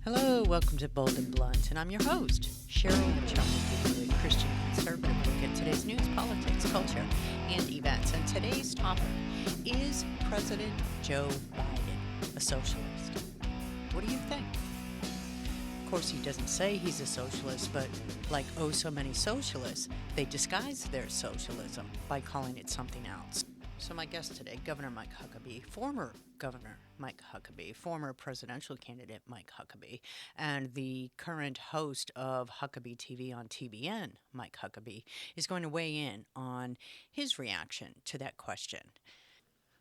Hello, welcome to Bold and Blunt, and I'm your host, Sherry Untitled, giving you a Christian conservative look at today's news, politics, culture, and events. And today's topic is President Joe Biden a socialist? What do you think? Of course, he doesn't say he's a socialist, but like so many socialists, they disguise their socialism by calling it something else. So my guest today, Governor Mike Huckabee, former Governor Mike Huckabee, former presidential candidate Mike Huckabee, and the current host of Huckabee TV on TBN, Mike Huckabee, is going to weigh in on his reaction to that question.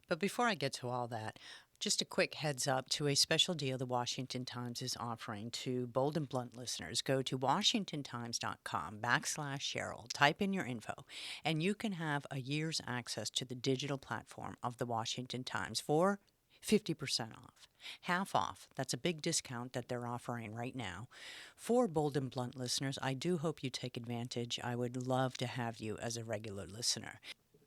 But before I get to all that, just a quick heads up to a special deal the Washington Times is offering to Bold and Blunt listeners. Go to washingtontimes.com/Cheryl, type in your info, and you can have a year's access to the digital platform of the Washington Times for 50% off. Half off. That's a big discount that they're offering right now. For Bold and Blunt listeners, I do hope you take advantage. I would love to have you as a regular listener.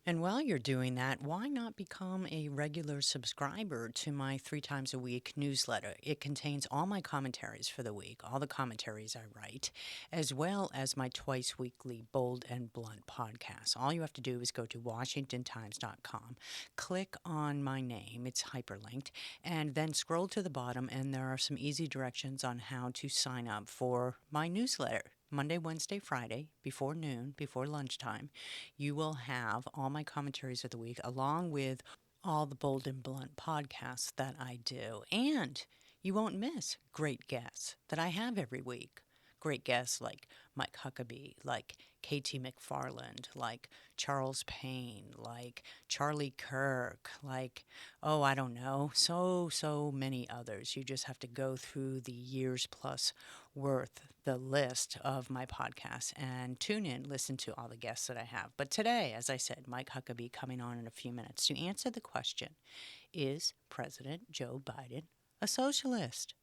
And while you're doing that, why not become a regular subscriber to my 3 times a week newsletter? It contains all my commentaries for the week, all the commentaries I write, as well as my twice weekly Bold and Blunt podcast. All you have to do is go to washingtontimes.com, click on my name, it's hyperlinked, and then scroll to the bottom, and there are some easy directions on how to sign up for my newsletter. Monday, Wednesday, Friday, before noon, before lunchtime, you will have all my commentaries of the week along with all the Bold and Blunt podcasts that I do. And you won't miss great guests that I have every week. Great guests like Mike Huckabee, like K.T. McFarland, like Charles Payne, like Charlie Kirk, like, I don't know, so many others. You just have to go through the years plus worth, the list of my podcasts, and tune in, listen to all the guests that I have. But today, as I said, Mike Huckabee coming on in a few minutes to answer the question, is President Joe Biden a socialist?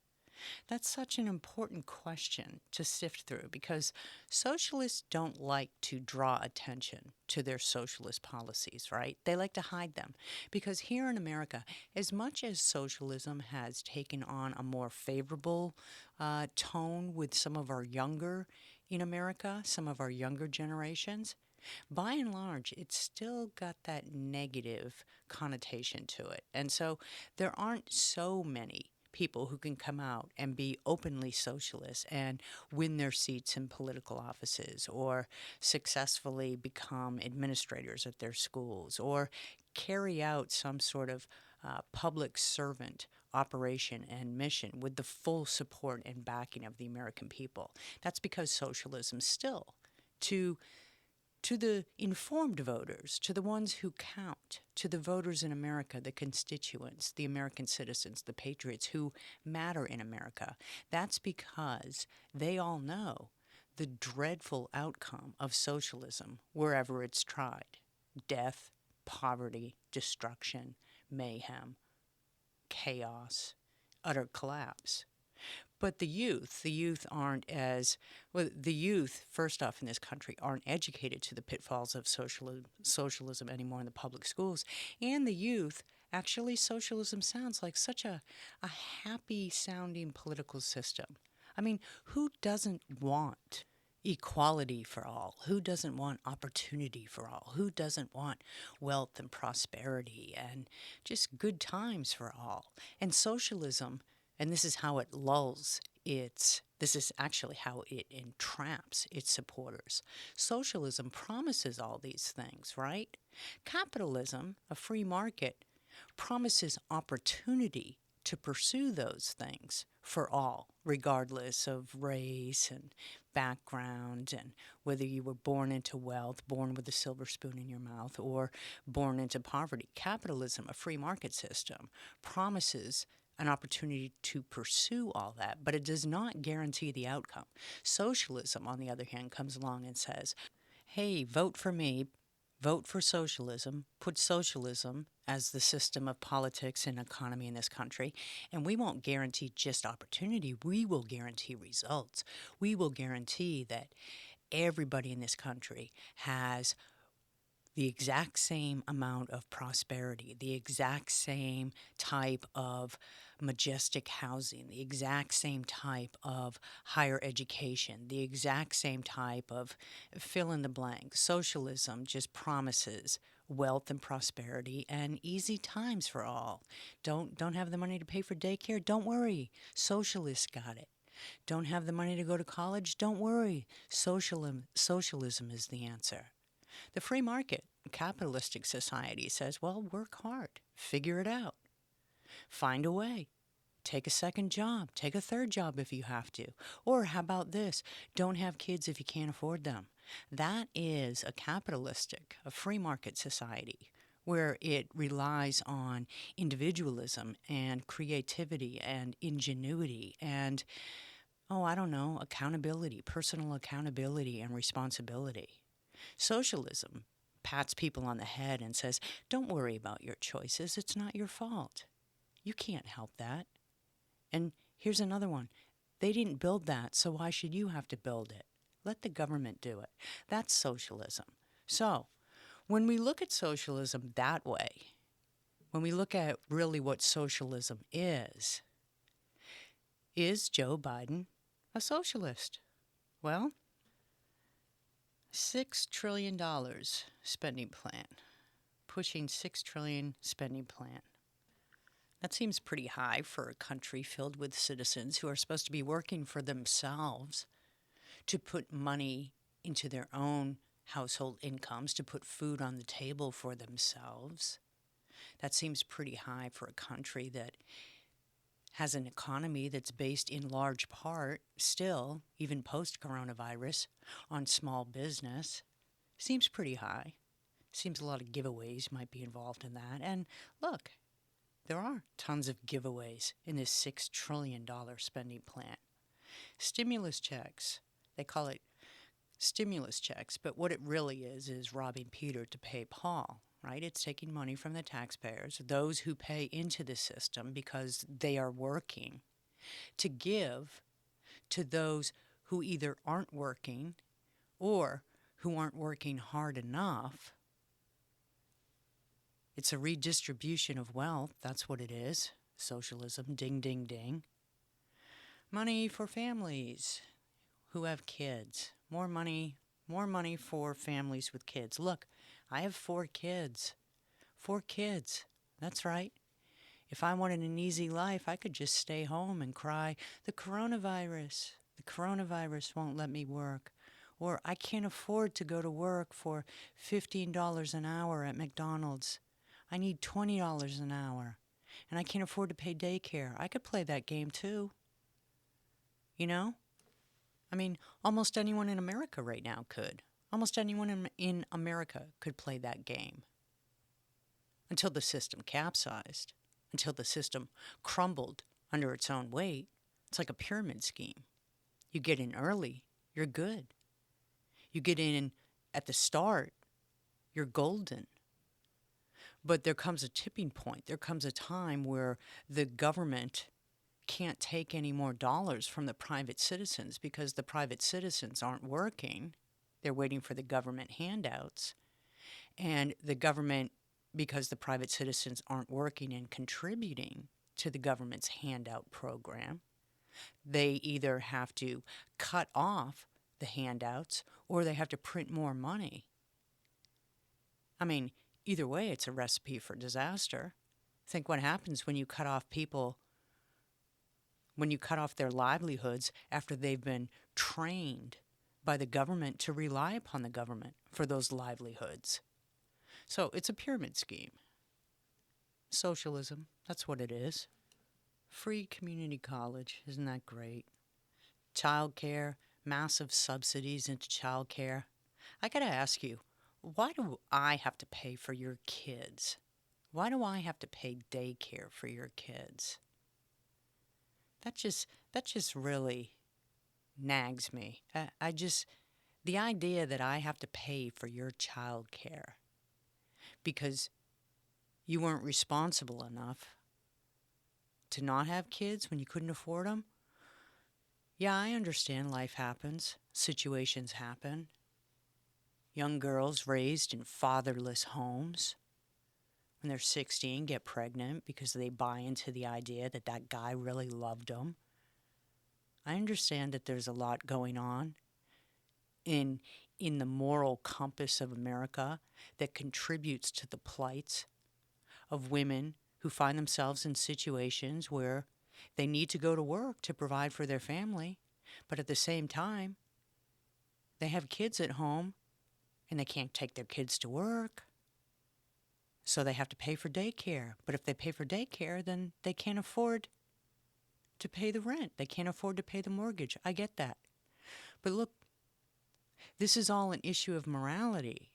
That's such an important question to sift through because socialists don't like to draw attention to their socialist policies, right? They like to hide them because here in America, as much as socialism has taken on a more favorable tone with some of our younger in America, some of our younger generations, by and large, it's still got that negative connotation to it. And so there aren't so many people who can come out and be openly socialist and win their seats in political offices or successfully become administrators at their schools or carry out some sort of public servant operation and mission with the full support and backing of the American people. That's because socialism still, to the informed voters, to the ones who count, to the voters in America, the constituents, the American citizens, the patriots who matter in America. That's because they all know the dreadful outcome of socialism wherever it's tried. Death, poverty, destruction, mayhem, chaos, utter collapse. But the youth aren't as, well, the youth, first off in this country, aren't educated to the pitfalls of socialism anymore in the public schools. And the youth, actually, socialism sounds like such a happy-sounding political system. I mean, who doesn't want equality for all? Who doesn't want opportunity for all? Who doesn't want wealth and prosperity and just good times for all? And socialism, and this is how it lulls this is actually how it entraps its supporters. Socialism promises all these things, right? Capitalism, a free market, promises opportunity to pursue those things for all, regardless of race and background and whether you were born into wealth, born with a silver spoon in your mouth, or born into poverty. Capitalism, a free market system, promises an opportunity to pursue all that, but it does not guarantee the outcome. Socialism, on the other hand, comes along and says, hey, vote for me, vote for socialism, put socialism as the system of politics and economy in this country, and we won't guarantee just opportunity, we will guarantee results. We will guarantee that everybody in this country has the exact same amount of prosperity, the exact same type of majestic housing, the exact same type of higher education, the exact same type of fill in the blank. Socialism just promises wealth and prosperity and easy times for all. Don't have the money to pay for daycare? Don't worry. Socialists got it. Don't have the money to go to college? Don't worry. Socialism is the answer. The free market, capitalistic society says, well, work hard, figure it out, find a way, take a second job, take a third job if you have to. Or how about this? Don't have kids if you can't afford them. That is a capitalistic, a free market society where it relies on individualism and creativity and ingenuity and, accountability, personal accountability and responsibility. Socialism pats people on the head and says, don't worry about your choices. It's not your fault. You can't help that. And here's another one. They didn't build that, so why should you have to build it? Let the government do it. That's socialism. So when we look at socialism that way, when we look at really what socialism is Joe Biden a socialist? Well, $6 trillion spending plan, pushing $6 trillion spending plan. That seems pretty high for a country filled with citizens who are supposed to be working for themselves to put money into their own household incomes, to put food on the table for themselves. That seems pretty high for a country that has an economy that's based in large part, still, even post-coronavirus, on small business. Seems pretty high. Seems a lot of giveaways might be involved in that. And look, there are tons of giveaways in this $6 trillion spending plan. Stimulus checks. They call it stimulus checks, but what it really is robbing Peter to pay Paul. Right? It's taking money from the taxpayers, those who pay into the system because they are working, to give to those who either aren't working or who aren't working hard enough. It's a redistribution of wealth. That's what it is. Socialism, ding, ding, ding. Money for families who have kids. More money for families with kids. Look, I have 4 kids. 4 kids. That's right. If I wanted an easy life, I could just stay home and cry, the coronavirus won't let me work. Or I can't afford to go to work for $15 an hour at McDonald's. I need $20 an hour. And I can't afford to pay daycare. I could play that game too. You know? I mean, almost anyone in America right now could. Almost anyone in America could play that game. Until the system capsized, until the system crumbled under its own weight. It's like a pyramid scheme. You get in early, you're good. You get in at the start, you're golden. But there comes a tipping point. There comes a time where the government can't take any more dollars from the private citizens because the private citizens aren't working. They're waiting for the government handouts. And the government, because the private citizens aren't working and contributing to the government's handout program, they either have to cut off the handouts or they have to print more money. I mean, either way, it's a recipe for disaster. Think what happens when you cut off people, when you cut off their livelihoods after they've been trained by the government to rely upon the government for those livelihoods. So it's a pyramid scheme. Socialism, that's what it is. Free community college, isn't that great? Childcare, massive subsidies into childcare. I gotta ask you, why do I have to pay for your kids? Why do I have to pay daycare for your kids? That just really nags me. The idea that I have to pay for your child care because you weren't responsible enough to not have kids when you couldn't afford them. Yeah, I understand life happens, situations happen. Young girls raised in fatherless homes when they're 16 get pregnant because they buy into the idea that that guy really loved them. I understand that there's a lot going on in the moral compass of America that contributes to the plight of women who find themselves in situations where they need to go to work to provide for their family, but at the same time, they have kids at home and they can't take their kids to work. So they have to pay for daycare. But if they pay for daycare, then they can't afford to pay the rent. They can't afford to pay the mortgage. I get that. But look, this is all an issue of morality.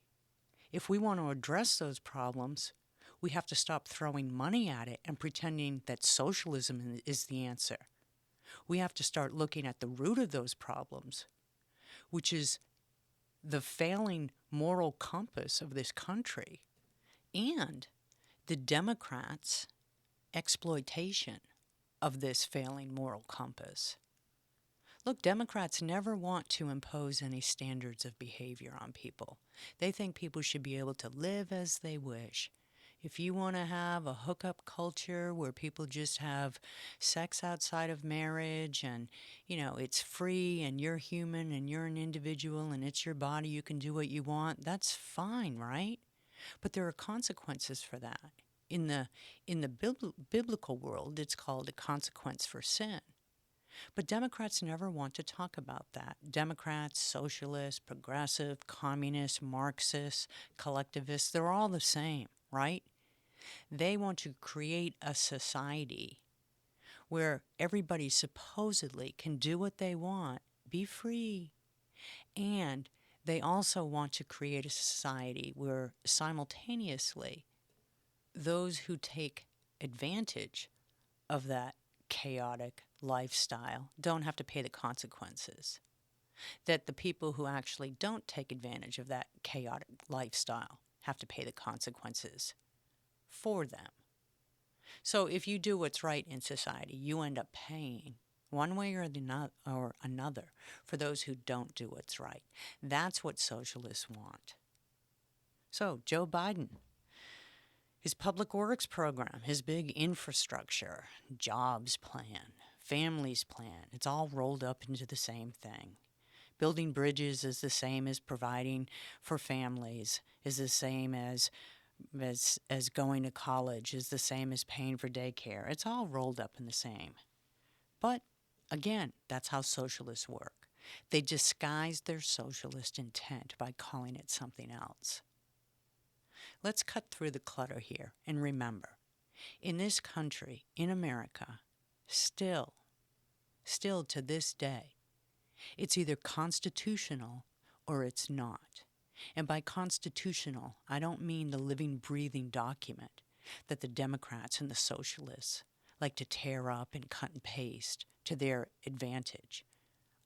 If we want to address those problems, we have to stop throwing money at it and pretending that socialism is the answer. We have to start looking at the root of those problems, which is the failing moral compass of this country and the Democrats' exploitation of this failing moral compass. Look, Democrats never want to impose any standards of behavior on people. They think people should be able to live as they wish. If you want to have a hookup culture where people just have sex outside of marriage and, it's free and you're human and you're an individual and it's your body, you can do what you want, that's fine, right? But there are consequences for that. In the biblical world, it's called a consequence for sin. But Democrats never want to talk about that. Democrats, socialists, progressive, communists, Marxists, collectivists, they're all the same, right? They want to create a society where everybody supposedly can do what they want, be free. And they also want to create a society where simultaneously those who take advantage of that chaotic lifestyle don't have to pay the consequences. That the people who actually don't take advantage of that chaotic lifestyle have to pay the consequences for them. So if you do what's right in society, you end up paying one way or another for those who don't do what's right. That's what socialists want. So Joe Biden, his public works program, his big infrastructure, jobs plan, families plan, it's all rolled up into the same thing. Building bridges is the same as providing for families, is the same as going to college, is the same as paying for daycare. It's all rolled up in the same. But again, that's how socialists work. They disguise their socialist intent by calling it something else. Let's cut through the clutter here and remember, in this country, in America, still to this day, it's either constitutional or it's not. And by constitutional, I don't mean the living, breathing document that the Democrats and the socialists like to tear up and cut and paste to their advantage.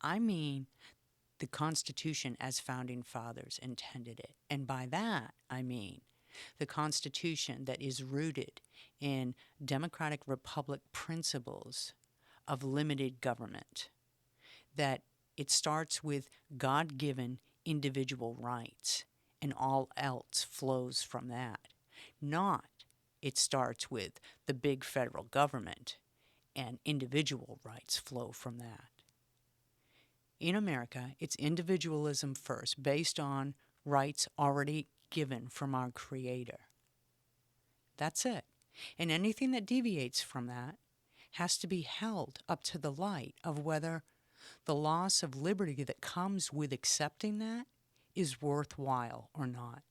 I mean the Constitution as founding fathers intended it. And by that, I mean the Constitution that is rooted in democratic republic principles of limited government, that it starts with God-given individual rights and all else flows from that. Not it starts with the big federal government and individual rights flow from that. In America, it's individualism first, based on rights already given from our Creator. That's it. And anything that deviates from that has to be held up to the light of whether the loss of liberty that comes with accepting that is worthwhile or not.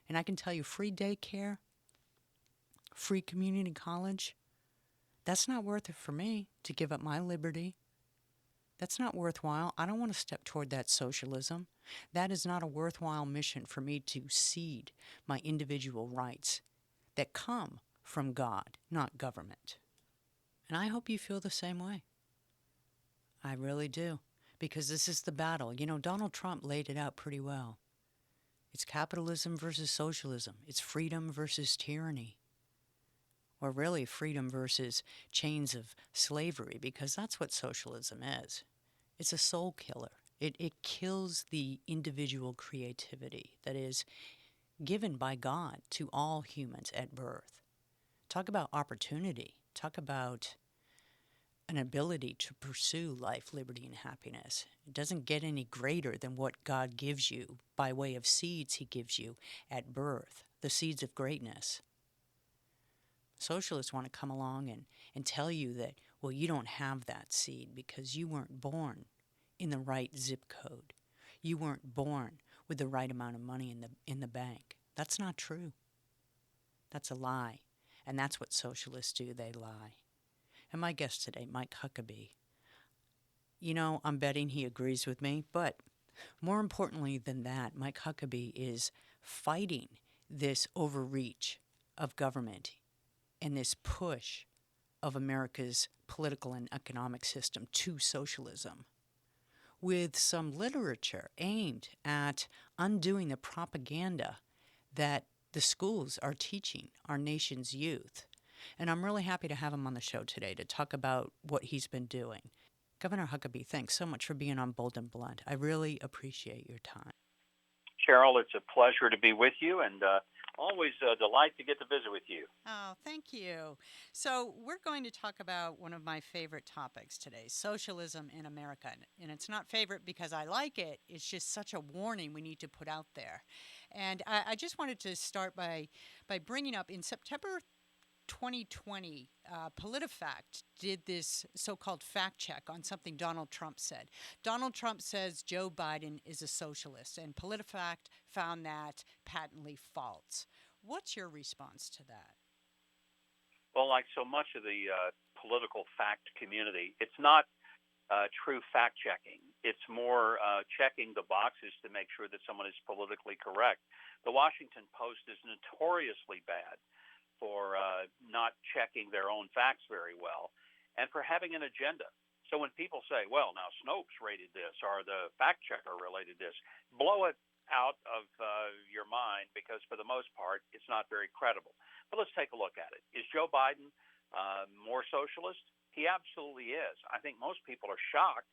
And I can tell you, free daycare, free community college, that's not worth it for me to give up my liberty. That's not worthwhile. I don't want to step toward that socialism. That is not a worthwhile mission for me to cede my individual rights that come from God, not government. And I hope you feel the same way. I really do, because this is the battle. Donald Trump laid it out pretty well. It's capitalism versus socialism. It's freedom versus tyranny. Or really freedom versus chains of slavery, because that's what socialism is. It's a soul killer. It kills the individual creativity that is given by God to all humans at birth. Talk about opportunity. Talk about an ability to pursue life, liberty, and happiness. It doesn't get any greater than what God gives you by way of seeds He gives you at birth, the seeds of greatness. Socialists want to come along and tell you that, well, you don't have that seed because you weren't born in the right zip code. You weren't born with the right amount of money in the bank. That's not true. That's a lie. And that's what socialists do. They lie. And my guest today, Mike Huckabee, I'm betting he agrees with me, but more importantly than that, Mike Huckabee is fighting this overreach of government and this push of America's political and economic system to socialism with some literature aimed at undoing the propaganda that the schools are teaching our nation's youth. And I'm really happy to have him on the show today to talk about what he's been doing. Governor Huckabee, thanks so much for being on Bold and Blunt. I really appreciate your time. Cheryl, it's a pleasure to be with you, and always a delight to get to visit with you. Oh, thank you. So we're going to talk about one of my favorite topics today, socialism in America. And it's not favorite because I like it. It's just such a warning we need to put out there. And I just wanted to start by bringing up in September 2020, PolitiFact did this so-called fact check on something Donald Trump said. Donald Trump says Joe Biden is a socialist, and PolitiFact found that patently false. What's your response to that? Well, like so much of the political fact community, it's not true fact checking. It's more checking the boxes to make sure that someone is politically correct. The Washington Post is notoriously bad for not checking their own facts very well, and for having an agenda. So when people say, well, now Snopes rated this, or the fact checker related this, blow it out of your mind, because for the most part, it's not very credible. But let's take a look at it. Is Joe Biden more socialist? He absolutely is. I think most people are shocked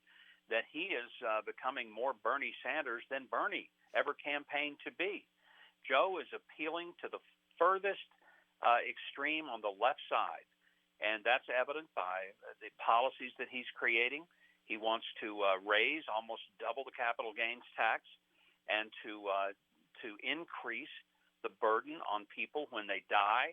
that he is becoming more Bernie Sanders than Bernie ever campaigned to be. Joe is appealing to the furthest extreme on the left side, and that's evident by the policies that he's creating. He wants to raise almost double the capital gains tax, and to increase the burden on people when they die.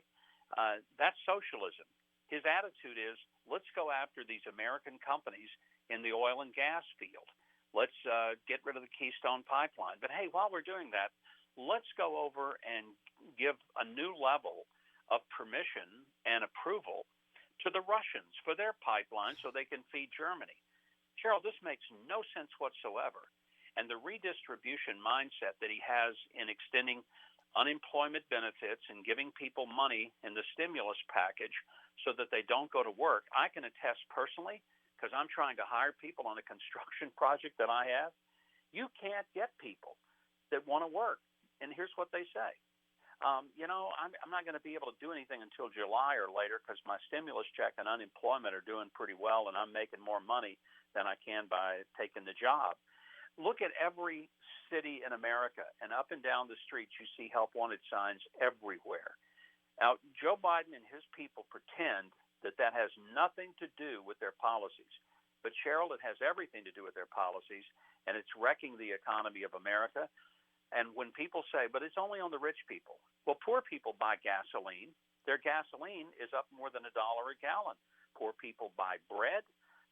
That's socialism. His attitude is, let's go after these American companies in the oil and gas field. Let's get rid of the Keystone Pipeline. But hey, while we're doing that, let's go over and give a new level of permission and approval to the Russians for their pipeline so they can feed Germany. Cheryl, this makes no sense whatsoever. And the redistribution mindset that he has in extending unemployment benefits and giving people money in the stimulus package so that they don't go to work, I can attest personally, because I'm trying to hire people on a construction project that I have. You can't get people that want to work. And here's what they say. I'm not going to be able to do anything until July or later because my stimulus check and unemployment are doing pretty well, and I'm making more money than I can by taking the job. Look at every city in America, and up and down the streets you see help wanted signs everywhere. Now, Joe Biden and his people pretend that that has nothing to do with their policies. But, Cheryl, it has everything to do with their policies, and it's wrecking the economy of America. And when people say, but it's only on the rich people. Well, poor people buy gasoline. Their gasoline is up more than $1 a gallon. Poor people buy bread.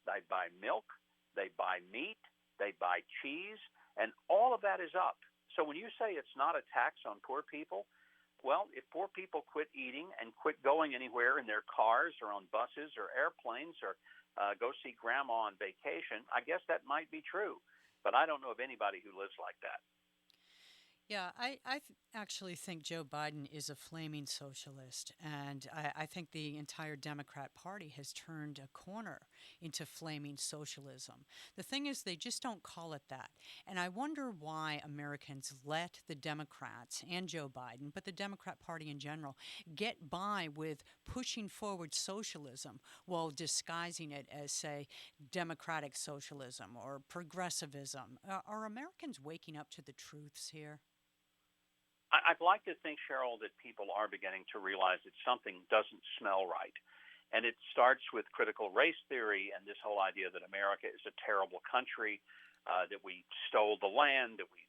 They buy milk. They buy meat. They buy cheese. And all of that is up. So when you say it's not a tax on poor people, well, if poor people quit eating and quit going anywhere in their cars or on buses or airplanes or go see grandma on vacation, I guess that might be true. But I don't know of anybody who lives like that. Yeah, actually think Joe Biden is a flaming socialist, and I think the entire Democrat Party has turned a corner into flaming socialism. The thing is, they just don't call it that. And I wonder why Americans let the Democrats and Joe Biden, but the Democrat Party in general, get by with pushing forward socialism while disguising it as, say, democratic socialism or progressivism. Are Americans waking up to the truths here? I'd like to think, Cheryl, that people are beginning to realize that something doesn't smell right. And it starts with critical race theory and this whole idea that America is a terrible country, that we stole the land, that we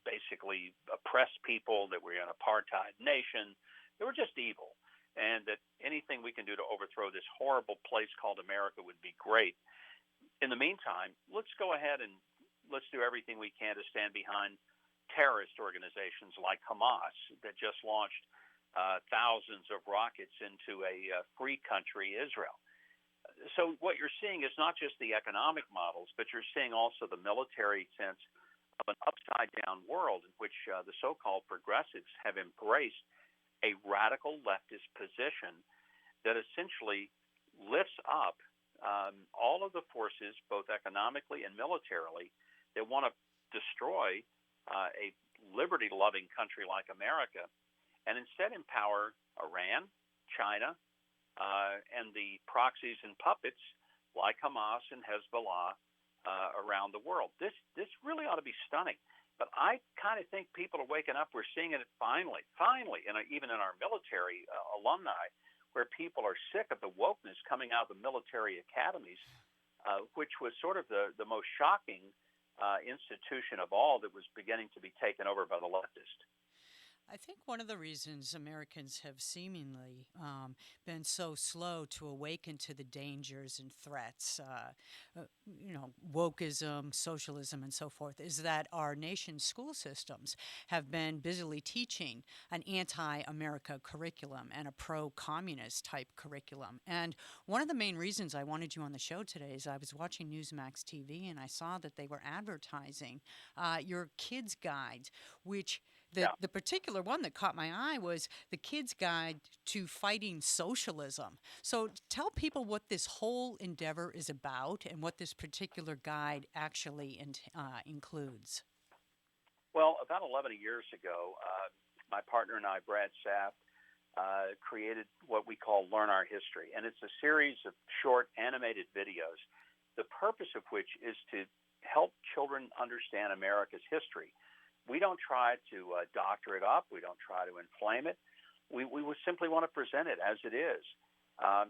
basically oppressed people, that we're an apartheid nation, that we're just evil, and that anything we can do to overthrow this horrible place called America would be great. In the meantime, let's go ahead and let's do everything we can to stand behind terrorist organizations like Hamas that just launched thousands of rockets into a free country, Israel. So what you're seeing is not just the economic models, but you're seeing also the military sense of an upside-down world in which the so-called progressives have embraced a radical leftist position that essentially lifts up all of the forces, both economically and militarily, that want to destroy a liberty-loving country like America, and instead empower Iran, China, and the proxies and puppets like Hamas and Hezbollah around the world. This really ought to be stunning. But I kind of think people are waking up. We're seeing it finally, and even in our military alumni, where people are sick of the wokeness coming out of the military academies, which was sort of the most shocking institution of all that was beginning to be taken over by the leftist. I think one of the reasons Americans have seemingly been so slow to awaken to the dangers and threats, wokeism, socialism, and so forth, is that our nation's school systems have been busily teaching an anti-America curriculum and a pro-communist type curriculum. And one of the main reasons I wanted you on the show today is I was watching Newsmax TV and I saw that they were advertising your kids' guide, which the particular one that caught my eye was the Kids Guide to Fighting Socialism. So tell people what this whole endeavor is about and what this particular guide actually includes. Well, about 11 years ago, my partner and I, Brad Sapp, created what we call Learn Our History. And it's a series of short animated videos, the purpose of which is to help children understand America's history. We don't try to doctor it up. We don't try to inflame it. We simply want to present it as it is.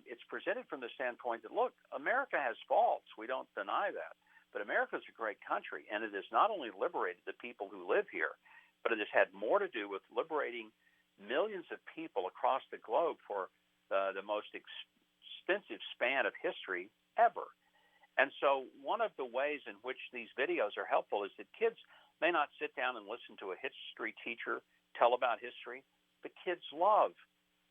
It's presented from the standpoint that, look, America has faults. We don't deny that. But America is a great country, and it has not only liberated the people who live here, but it has had more to do with liberating millions of people across the globe for the most extensive span of history ever. And so one of the ways in which these videos are helpful is that kids may not sit down and listen to a history teacher tell about history, but kids love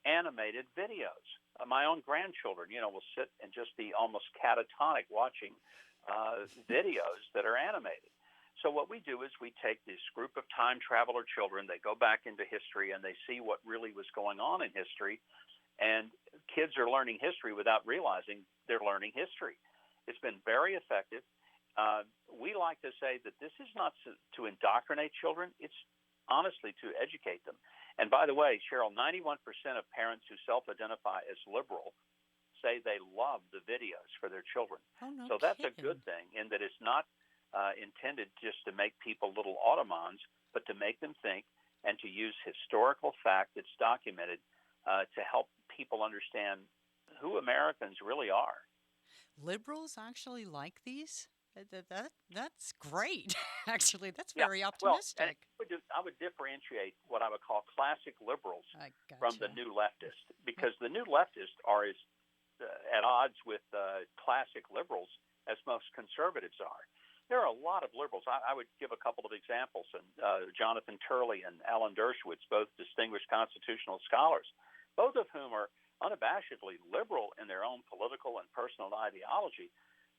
animated videos. My own grandchildren, will sit and just be almost catatonic watching videos that are animated. So what we do is we take this group of time traveler children, they go back into history, and they see what really was going on in history. And kids are learning history without realizing they're learning history. It's been very effective. We like to say that this is not to indoctrinate children. It's honestly to educate them. And by the way, Cheryl, 91% of parents who self-identify as liberal say they love the videos for their children. Oh, no So that's kidding. a good thing in that it's not intended just to make people little automatons, but to make them think and to use historical fact that's documented to help people understand who Americans really are. Liberals actually like these? That's great. Actually, that's Yeah, very well, and optimistic. I would differentiate what I would call classic liberals I from the gotcha. new leftists, because the new leftists are as at odds with classic liberals as most conservatives are. There are a lot of liberals. I would give a couple of examples. And Jonathan Turley and Alan Dershowitz, both distinguished constitutional scholars, both of whom are unabashedly liberal in their own political and personal ideology,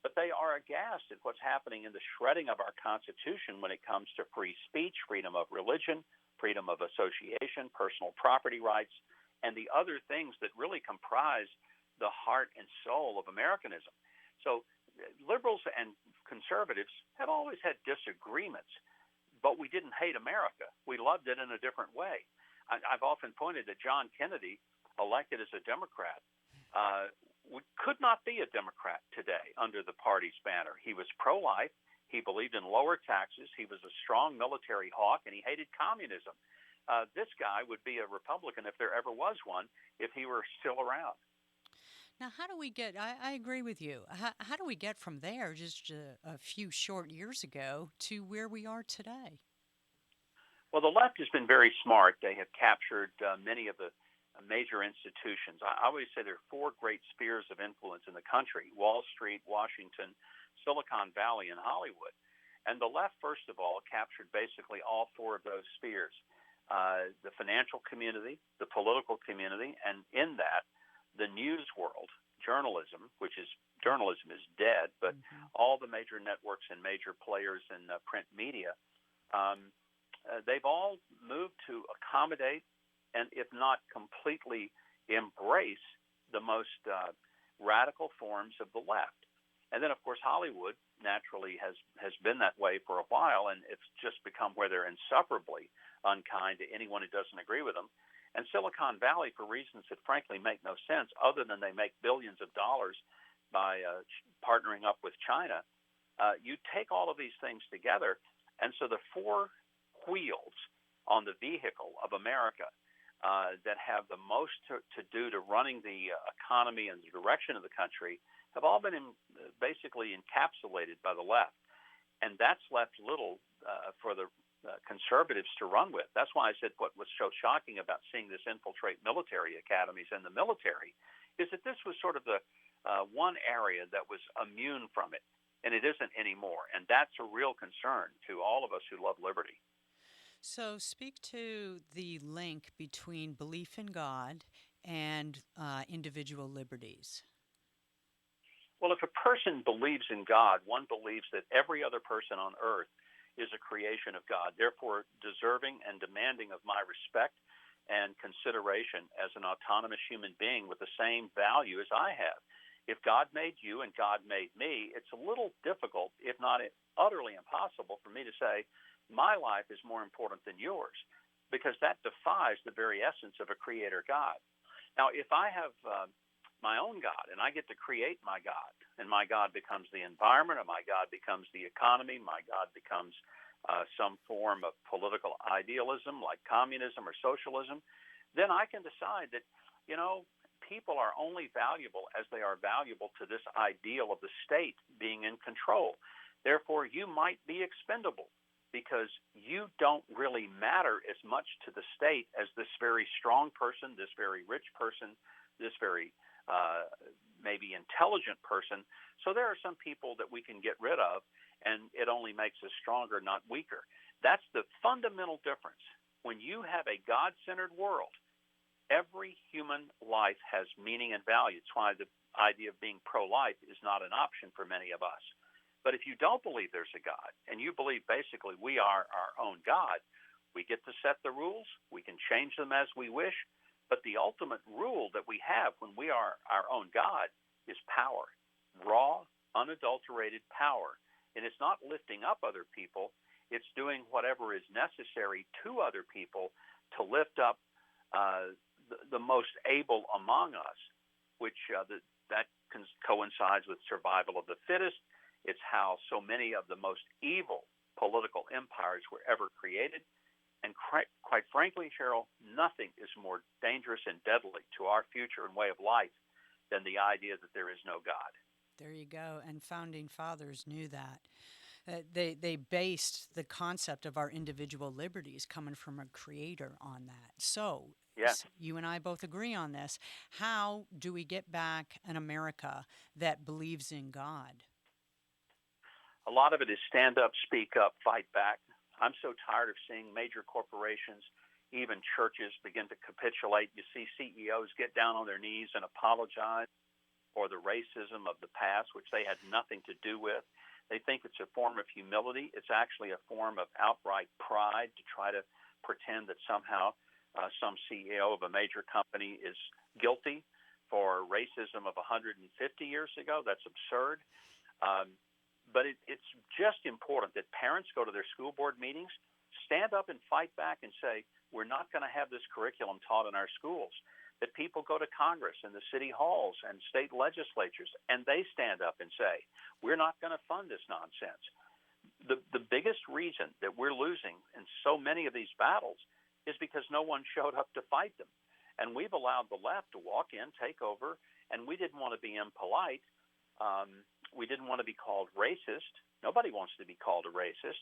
but they are aghast at what's happening in the shredding of our Constitution when it comes to free speech, freedom of religion, freedom of association, personal property rights, and the other things that really comprise the heart and soul of Americanism. So liberals and conservatives have always had disagreements, but we didn't hate America. We loved it in a different way. I've often pointed that John Kennedy, elected as a Democrat, could not be a Democrat today under the party's banner. He was pro-life. He believed in lower taxes. He was a strong military hawk, and he hated communism. This guy would be a Republican if there ever was one, if he were still around. Now, how do we get, I agree with you, how do we get from there just a few short years ago to where we are today? Well, the left has been very smart. They have captured many of the major institutions. I always say there are four great spheres of influence in the country: Wall Street, Washington, Silicon Valley, and Hollywood. And the left, first of all, captured basically all four of those spheres: the financial community, the political community, and in that, the news world, journalism, journalism is dead, but all the major networks and major players in print media, they've all moved to accommodate and, if not completely, embrace the most radical forms of the left. And then, of course, Hollywood naturally has been that way for a while, and it's just become where they're insufferably unkind to anyone who doesn't agree with them. And Silicon Valley, for reasons that frankly make no sense, other than they make billions of dollars by partnering up with China, you take all of these things together, and so the four wheels on the vehicle of America that have the most to do to running the economy and the direction of the country have all been basically encapsulated by the left. And that's left little for the conservatives to run with. That's why I said what was so shocking about seeing this infiltrate military academies and the military is that this was sort of the one area that was immune from it, and it isn't anymore. And that's a real concern to all of us who love liberty. So, speak to the link between belief in God and individual liberties. Well, if a person believes in God, one believes that every other person on earth is a creation of God, therefore deserving and demanding of my respect and consideration as an autonomous human being with the same value as I have. If God made you and God made me, it's a little difficult, if not utterly impossible, for me to say, my life is more important than yours, because that defies the very essence of a creator God. Now, if I have my own God and I get to create my God, and my God becomes the environment, or my God becomes the economy, my God becomes some form of political idealism like communism or socialism, then I can decide that, people are only valuable as they are valuable to this ideal of the state being in control. Therefore, you might be expendable, because you don't really matter as much to the state as this very strong person, this very rich person, this very maybe intelligent person. So there are some people that we can get rid of, and it only makes us stronger, not weaker. That's the fundamental difference. When you have a God-centered world, every human life has meaning and value. It's why the idea of being pro-life is not an option for many of us. But if you don't believe there's a God, and you believe basically we are our own God, we get to set the rules, we can change them as we wish, but the ultimate rule that we have when we are our own God is power, raw, unadulterated power. And it's not lifting up other people, it's doing whatever is necessary to other people to lift up the most able among us, which that coincides with survival of the fittest. It's how so many of the most evil political empires were ever created. And quite frankly, Cheryl, nothing is more dangerous and deadly to our future and way of life than the idea that there is no God. There you go. And founding fathers knew that. They based the concept of our individual liberties coming from a creator on that. So, yes, you and I both agree on this. How do we get back an America that believes in God? A lot of it is stand up, speak up, fight back. I'm so tired of seeing major corporations, even churches, begin to capitulate. You see CEOs get down on their knees and apologize or the racism of the past, which they had nothing to do with. They think it's a form of humility. It's actually a form of outright pride to try to pretend that somehow some CEO of a major company is guilty for racism of 150 years ago. That's absurd. But it's just important that parents go to their school board meetings, stand up and fight back and say, we're not going to have this curriculum taught in our schools. That people go to Congress and the city halls and state legislatures, and they stand up and say, we're not going to fund this nonsense. The biggest reason that we're losing in so many of these battles is because no one showed up to fight them. And we've allowed the left to walk in, take over, and we didn't want to be impolite. We didn't want to be called racist. Nobody wants to be called a racist.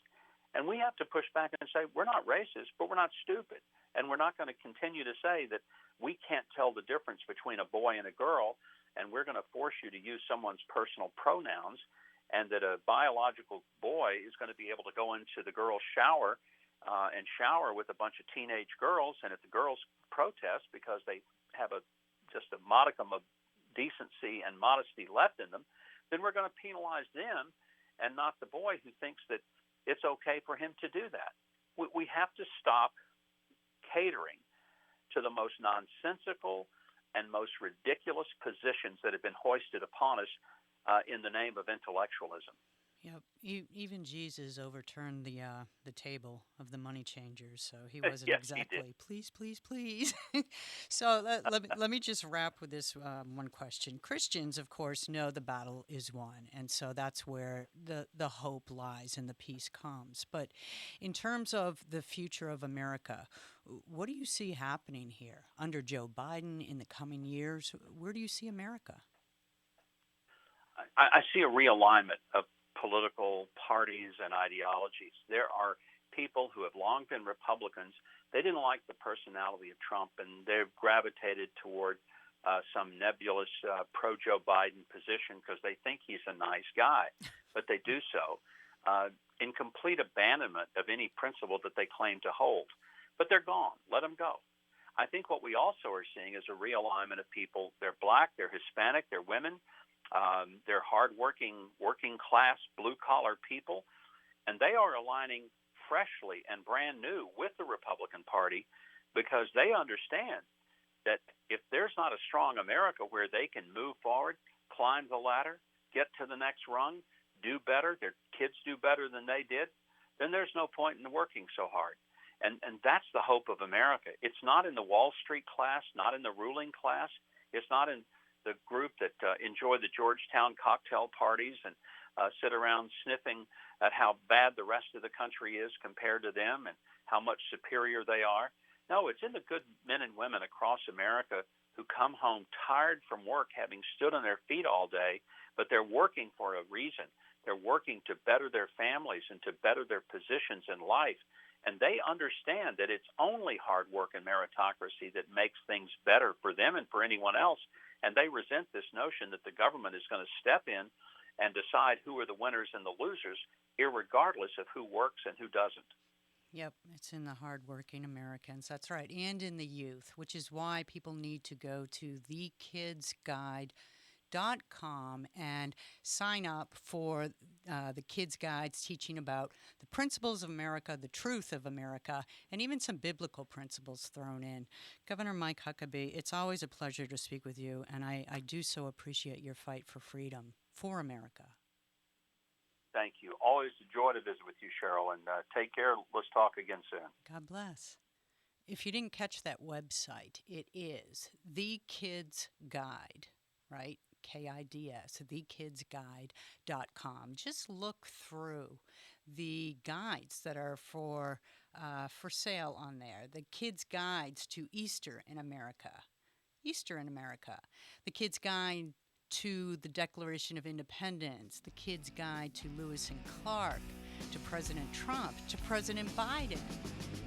And we have to push back and say, we're not racist, but we're not stupid. And we're not going to continue to say that we can't tell the difference between a boy and a girl, and we're going to force you to use someone's personal pronouns, and that a biological boy is going to be able to go into the girl's shower and shower with a bunch of teenage girls, and if the girls protest because they have just a modicum of decency and modesty left in them, then we're going to penalize them and not the boy who thinks that it's okay for him to do that. We have to stop catering to the most nonsensical and most ridiculous positions that have been hoisted upon us in the name of intellectualism. Yep. Even Jesus overturned the table of the money changers, so he wasn't Yes, exactly, he did. please, please, please. So let me just wrap with this one question. Christians, of course, know the battle is won, and so that's where the hope lies and the peace comes. But in terms of the future of America, what do you see happening here under Joe Biden in the coming years? Where do you see America? I see a realignment of political parties and ideologies. There are people who have long been Republicans. They didn't like the personality of Trump, and they've gravitated toward some nebulous pro-Joe Biden position because they think he's a nice guy. But they do so in complete abandonment of any principle that they claim to hold. But they're gone. Let them go. I think what we also are seeing is a realignment of people. They're black, they're Hispanic, they're women. They're hardworking, working-class, blue-collar people, and they are aligning freshly and brand new with the Republican Party because they understand that if there's not a strong America where they can move forward, climb the ladder, get to the next rung, do better, their kids do better than they did, then there's no point in working so hard. And that's the hope of America. It's not in the Wall Street class, not in the ruling class. It's not in the group that enjoy the Georgetown cocktail parties and sit around sniffing at how bad the rest of the country is compared to them and how much superior they are. No, it's in the good men and women across America who come home tired from work, having stood on their feet all day, but they're working for a reason. They're working to better their families and to better their positions in life. And they understand that it's only hard work and meritocracy that makes things better for them and for anyone else. And they resent this notion that the government is going to step in and decide who are the winners and the losers, irregardless of who works and who doesn't. Yep, it's in the hardworking Americans. That's right. And in the youth, which is why people need to go to thekidsguide.com and sign up for the Kids Guides teaching about the principles of America, the truth of America, and even some biblical principles thrown in. Governor Mike Huckabee, it's always a pleasure to speak with you, and I do so appreciate your fight for freedom for America. Thank you. Always a joy to visit with you, Cheryl, and take care. Let's talk again soon. God bless. If you didn't catch that website, it is The Kids Guide, right? KIDS, thekidsguide.com. Just look through the guides that are for sale on there. The Kids Guides to Easter in America, the Kids Guide to the Declaration of Independence, the Kids Guide to Lewis and Clark, to President Trump, to President Biden,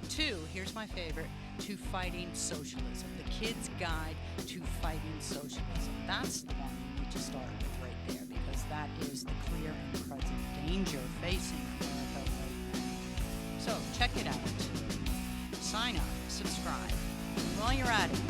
to, here's my favorite, to Fighting Socialism, the Kids Guide to Fighting Socialism. That's the one you need to start with right there, because that is the clear and present danger facing America right now. So check it out. Sign up, subscribe. And while you're at it,